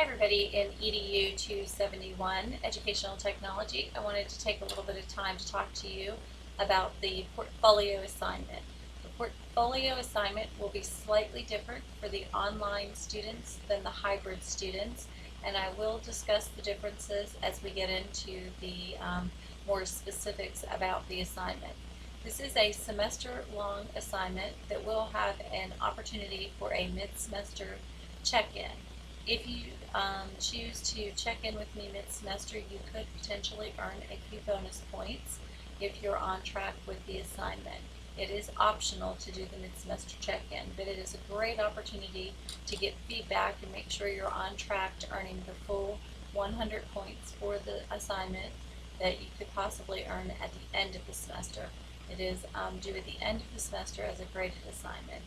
Hi everybody in EDU 271 Educational Technology. I wanted to take a little bit of time to talk to you about the portfolio assignment. The portfolio assignment will be slightly different for the online students than the hybrid students, and I will discuss the differences as we get into the more specifics about the assignment. This is a semester-long assignment that will have an opportunity for a mid-semester check-in. If you choose to check in with me mid-semester, you could potentially earn a few bonus points if you're on track with the assignment. It is optional to do the mid-semester check-in, but it is a great opportunity to get feedback and make sure you're on track to earning the full 100 points for the assignment that you could possibly earn at the end of the semester. It is due at the end of the semester as a graded assignment.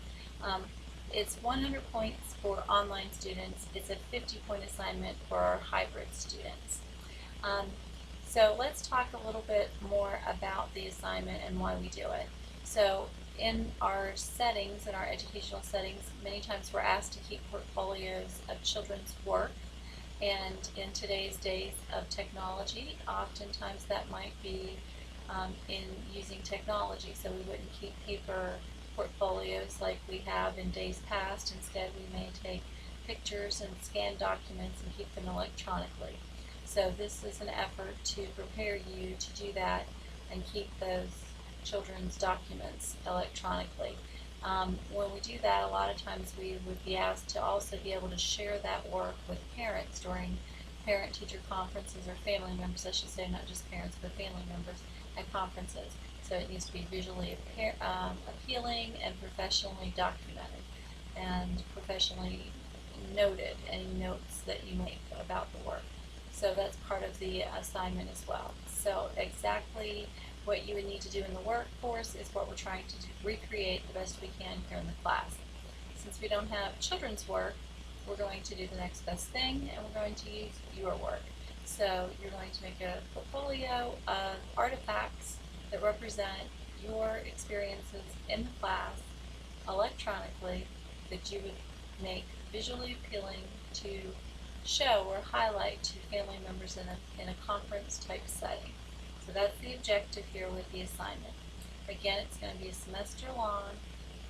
It's 100 points for online students. It's a 50-point assignment for our hybrid students. So let's talk a little bit more about the assignment and why we do it. So in our settings, in our educational settings, many times we're asked to keep portfolios of children's work. And in today's days of technology, oftentimes that might be in using technology. So we wouldn't keep paper portfolios like we have in days past. Instead, we may take pictures and scan documents and keep them electronically. So this is an effort to prepare you to do that and keep those children's documents electronically. When we do that, a lot of times we would be asked to also be able to share that work with parents during parent-teacher conferences, or family members, I should say, not just parents, but family members at conferences. So it needs to be visually appealing and professionally documented and professionally noted, any notes that you make about the work. So that's part of the assignment as well. So exactly what you would need to do in the workforce is what we're trying to recreate the best we can here in the class. Since we don't have children's work, we're going to do the next best thing, and we're going to use your work. So you're going to make a portfolio of artifacts that represent your experiences in the class electronically, that you would make visually appealing to show or highlight to family members in a conference type setting. So that's the objective here with the assignment. Again, it's going to be a semester long,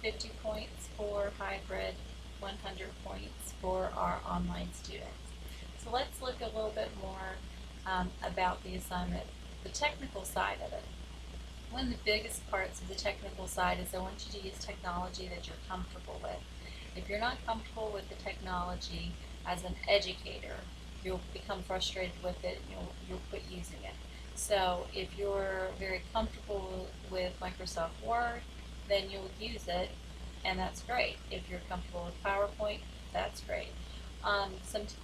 50 points for hybrid, 100 points for our online students. So let's look a little bit more about the assignment, the technical side of it. One of the biggest parts of the technical side is I want you to use technology that you're comfortable with. If you're not comfortable with the technology as an educator, you'll become frustrated with it and you'll quit using it. So if you're very comfortable with Microsoft Word, then you'll use it, and that's great. If you're comfortable with PowerPoint, that's great.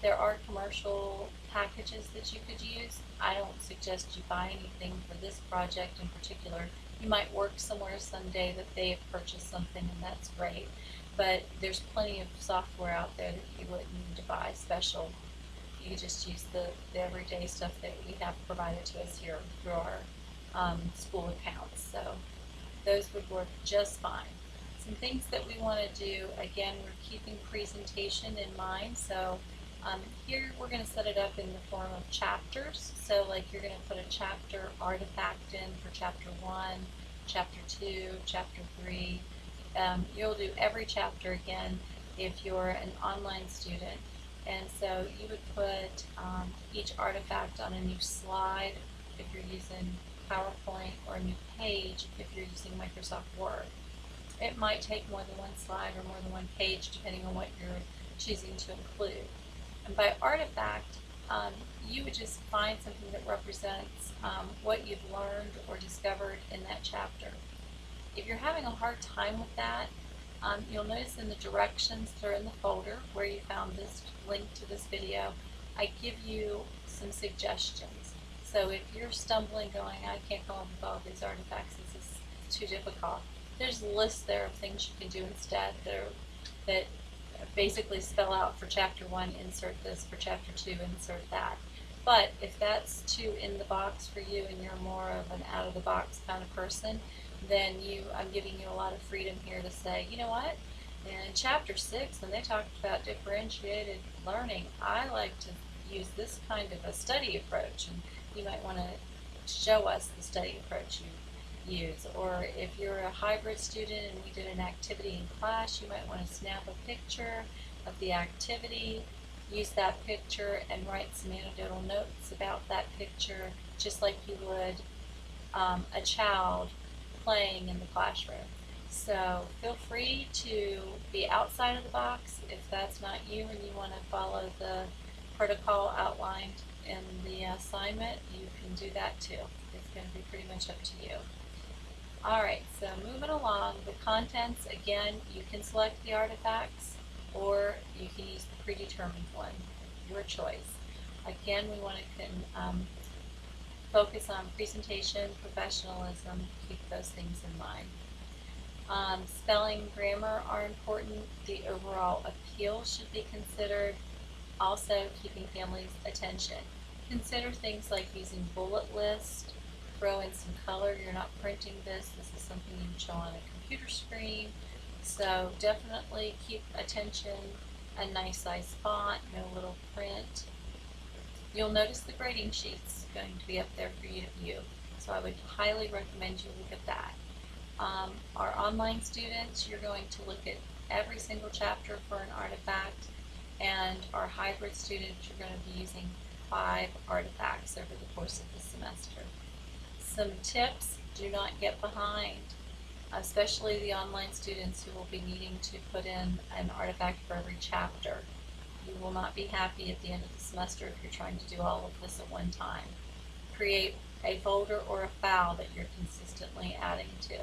There are commercial packages that you could use. I don't suggest you buy anything for this project in particular. You might work somewhere someday that they have purchased something, and that's great. But there's plenty of software out there that you wouldn't need to buy special. You just use the everyday stuff that we have provided to us here through our school accounts. So those would work just fine. Some things that we want to do, again, we're keeping presentation in mind. So here we're going to set it up in the form of chapters. So like you're going to put a chapter artifact in for chapter 1, chapter 2, chapter 3. You'll do every chapter again if you're an online student. And so you would put each artifact on a new slide if you're using PowerPoint, or a new page if you're using Microsoft Word. It might take more than one slide or more than one page depending on what you're choosing to include. And by artifact, you would just find something that represents what you've learned or discovered in that chapter. If you're having a hard time with that, you'll notice in the directions that are in the folder where you found this link to this video, I give you some suggestions. So if you're stumbling going, I can't come up with all these artifacts, this is too difficult, there's lists there of things you can do instead that basically spell out for chapter 1, insert this, for chapter 2, insert that. But if that's too in the box for you and you're more of an out of the box kind of person, then I'm giving you a lot of freedom here to say, you know what, In Chapter 6, when they talked about differentiated learning, I like to use this kind of a study approach, and you might want to show us the study approach you use. Or if you're a hybrid student and we did an activity in class, you might want to snap a picture of the activity, use that picture, and write some anecdotal notes about that picture, just like you would a child playing in the classroom. So feel free to be outside of the box if that's not you and you want to follow the protocol outlined in the assignment. You can do that too. It's going to be pretty much up to you. Alright, so moving along, the contents, again, you can select the artifacts or you can use the predetermined one, your choice. Again, we want to focus on presentation, professionalism, keep those things in mind. Spelling, grammar are important. The overall appeal should be considered. Also, keeping families' attention. Consider things like using bullet lists, throw in some color. You're not printing this. This is something you show on a computer screen. So definitely keep attention, a nice size font, no little print. You'll notice the grading sheet's going to be up there for you to view. So I would highly recommend you look at that. Our online students, you're going to look at every single chapter for an artifact, and our hybrid students, you're going to be using 5 artifacts over the course of the semester. Some tips: do not get behind, especially the online students who will be needing to put in an artifact for every chapter. You will not be happy at the end of the semester if you're trying to do all of this at one time. Create a folder or a file that you're consistently adding to,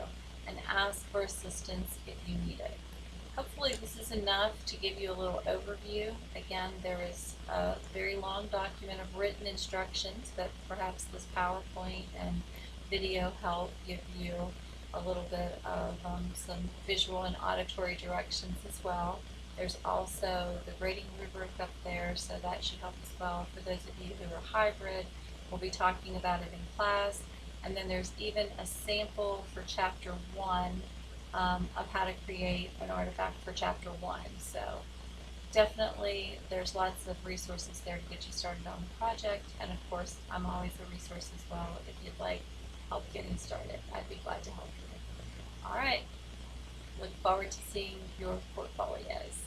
and ask for assistance if you need it. Hopefully this is enough to give you a little overview. Again, there is a very long document of written instructions, but perhaps this PowerPoint and video help give you a little bit of some visual and auditory directions as well. There's also the grading rubric up there, so that should help as well. For those of you who are hybrid, we'll be talking about it in class. And then there's even a sample for Chapter 1 of how to create an artifact for Chapter 1. So definitely there's lots of resources there to get you started on the project. And of course, I'm always a resource as well if you'd like help getting started. I'd be glad to help you. All right. Look forward to seeing your portfolios.